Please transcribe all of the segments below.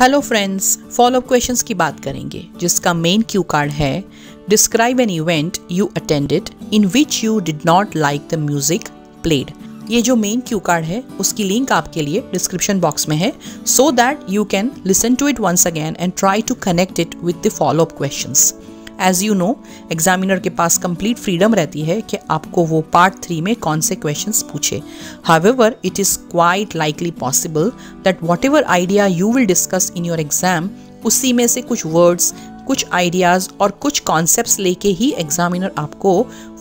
Hello friends, follow up questions की बात करेंगे जिसका मेन क्यू कार्ड है describe an event you attended in which you did not like the music played. ये जो मेन क्यू कार्ड है उसकी लिंक आपके लिए डिस्क्रिप्शन बॉक्स में है so that you can listen to it once again and try to connect it with the follow up questions. As you know, examiner के पास कंप्लीट फ्रीडम रहती है कि आपको वो पार्ट 3 में कौन से क्वेश्चंस पूछे। However, it is quite likely possible that whatever idea you will discuss in your exam, उसी में से कुछ वर्ड्स, कुछ आइडियाज़ और कुछ कॉन्सेप्ट्स लेके ही एग्जामिनर आपको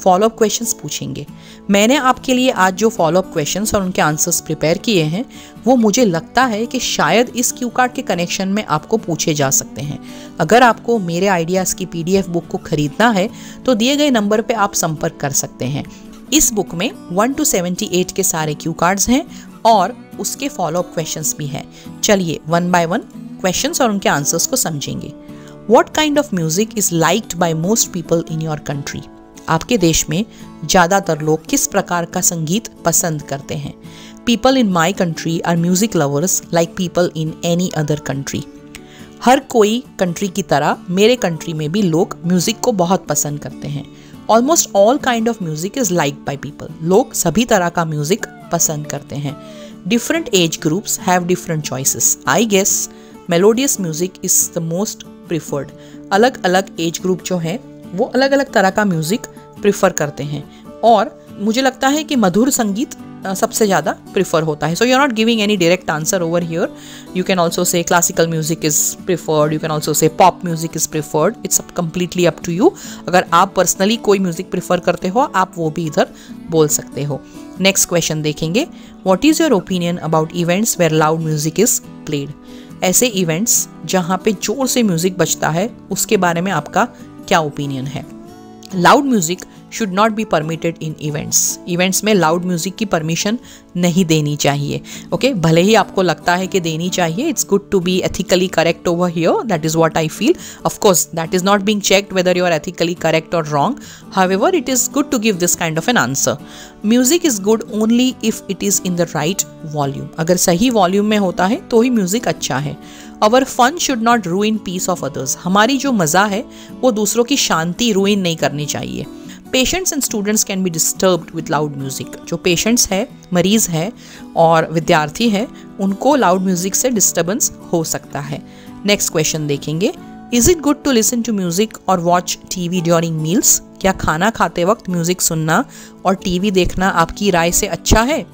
फॉलोअप क्वेश्चंस पूछेंगे। मैंने आपके लिए आज जो फॉलोअप क्वेश्चंस और उनके आंसर्स प्रिपेयर किए हैं वो मुझे लगता है कि शायद इस क्यू कार्ड के कनेक्शन में आपको पूछे जा सकते हैं। अगर आपको मेरे आइडियाज़ की PDF बुक को खरीदना है तो दिए गए नंबर पे आप संपर्क कर सकते हैं। इस बुक में 1 to 78 के सारे क्यू कार्ड्स हैं और उसके फॉलोअप क्वेश्चंस भी हैं। चलिए वन बाय वन क्वेश्चंस और उनके आंसर्स को समझेंगे। What kind of music is liked by most people in your country? आपके देश में ज़्यादातर लोग किस प्रकार का संगीत पसंद करते हैं? People in my country are music lovers like people in any other country. हर कोई कंट्री की तरह मेरे कंट्री में भी लोग म्यूज़िक को बहुत पसंद करते हैं। Almost all kind of music is liked by people. लोग सभी तरह का म्यूज़िक पसंद करते हैं। Different age groups have different choices. I guess melodious music is the most preferred. अलग अलग एज ग्रुप जो है वो अलग अलग तरह का म्यूज़िक प्रिफर करते हैं और मुझे लगता है कि मधुर संगीत सबसे ज़्यादा प्रिफर होता है। So you are not giving any direct answer over here. You can also say classical music is preferred, you can also say pop music is preferred. It's completely up to you. अगर आप personally कोई music prefer करते हो आप वो भी इधर बोल सकते हो। नेक्स्ट क्वेश्चन देखेंगे, what is your opinion about events where loud music is played. ऐसे इवेंट्स जहाँ पे जोर से म्यूज़िक बजता है उसके बारे में आपका क्या ओपिनियन है। Loud music should not be permitted in events. Events में लाउड म्यूज़िक की परमिशन नहीं देनी चाहिए। ओके, भले ही आपको लगता है कि देनी चाहिए, it's good to be ethically correct over here, that is what I feel. Of course that is not being checked whether you are ethically correct और wrong. However it is good to give this kind of an answer. Music is good only if it is in the right volume. अगर सही volume में होता है तो ही music अच्छा है। Our fun should not ruin peace of others. हमारी जो मज़ा है वो दूसरों की शांति रुइन नहीं करनी चाहिए। Patients and students can be disturbed with loud music. जो पेशेंट्स है, मरीज़ है और विद्यार्थी है उनको लाउड म्यूज़िक से डिस्टर्बेंस हो सकता है। नेक्स्ट क्वेश्चन देखेंगे, Is it good to listen to music or watch TV during meals? क्या खाना खाते वक्त म्यूज़िक सुनना और टीवी देखना आपकी राय से अच्छा है?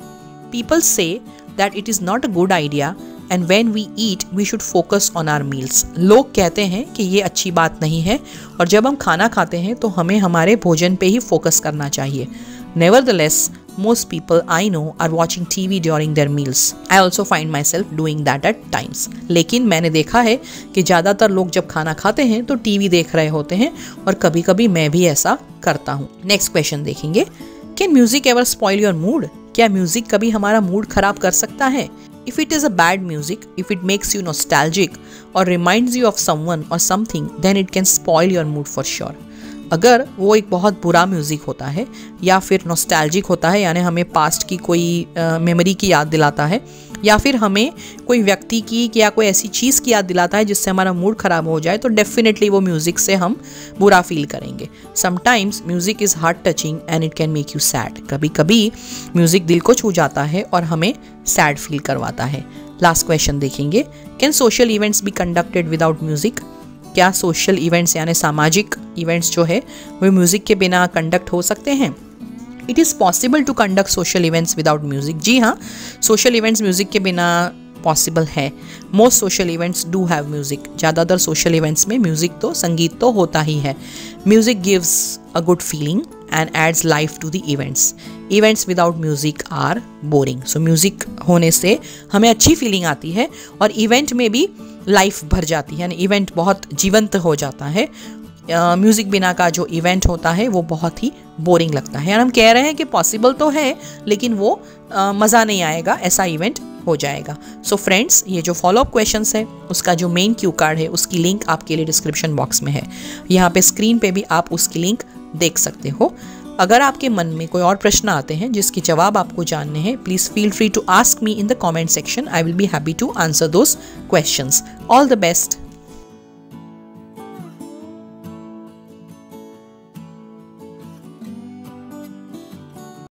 People say that it is not a good idea and when we eat we should focus on our meals. लोग कहते हैं कि ये अच्छी बात नहीं है और जब हम खाना खाते हैं तो हमें हमारे भोजन पे ही फोकस करना चाहिए। Nevertheless, most people I know are watching TV during their meals. I also find myself doing that at times. लेकिन मैंने देखा है कि ज़्यादातर लोग जब खाना खाते हैं तो टीवी देख रहे होते हैं और कभी कभी मैं भी ऐसा करता हूँ। नेक्स्ट क्वेश्चन देखेंगे, Can music ever spoil your mood? क्या म्यूज़िक कभी हमारा मूड खराब कर सकता है? If it is a bad music, if it makes you nostalgic or reminds you of someone or something, then it can spoil your mood for sure. अगर वो एक बहुत बुरा म्यूज़िक होता है या फिर नॉस्टैल्जिक होता है यानी हमें पास्ट की कोई मेमोरी की याद दिलाता है या फिर हमें कोई व्यक्ति की या कोई ऐसी चीज़ की याद दिलाता है जिससे हमारा मूड ख़राब हो जाए तो डेफिनेटली वो म्यूज़िक से हम बुरा फील करेंगे। Sometimes music is heart touching and it can make you sad. कभी कभी म्यूज़िक दिल को छू जाता है और हमें सैड फील करवाता है। लास्ट क्वेश्चन देखेंगे, can social events be conducted without music. क्या सोशल इवेंट्स यानी सामाजिक इवेंट्स जो है वो म्यूज़िक के बिना कंडक्ट हो सकते हैं? It is possible to conduct social events without music. जी हाँ, सोशल इवेंट्स म्यूज़िक के बिना पॉसिबल है। Most social events do have music. ज़्यादातर सोशल इवेंट्स में म्यूज़िक तो संगीत तो होता ही है। Music gives a good feeling and adds life to the events. Events without music are boring. So music होने से हमें अच्छी फीलिंग आती है और इवेंट में भी लाइफ भर जाती है यानी इवेंट बहुत जीवंत हो जाता है। म्यूज़िक बिना का जो इवेंट होता है वो बहुत ही बोरिंग लगता है। यानी हम कह रहे हैं कि पॉसिबल तो है लेकिन वो मज़ा नहीं आएगा, ऐसा इवेंट हो जाएगा। सो फ्रेंड्स, ये जो फॉलोअप क्वेश्चंस है उसका जो मेन क्यू कार्ड है उसकी लिंक आपके लिए डिस्क्रिप्शन बॉक्स में है। यहाँ पे स्क्रीन पे भी आप उसकी लिंक देख सकते हो। अगर आपके मन में कोई और प्रश्न आते हैं जिसके जवाब आपको जानने हैं, please feel free to ask me in the comment section. I will be happy to answer those questions. All the best.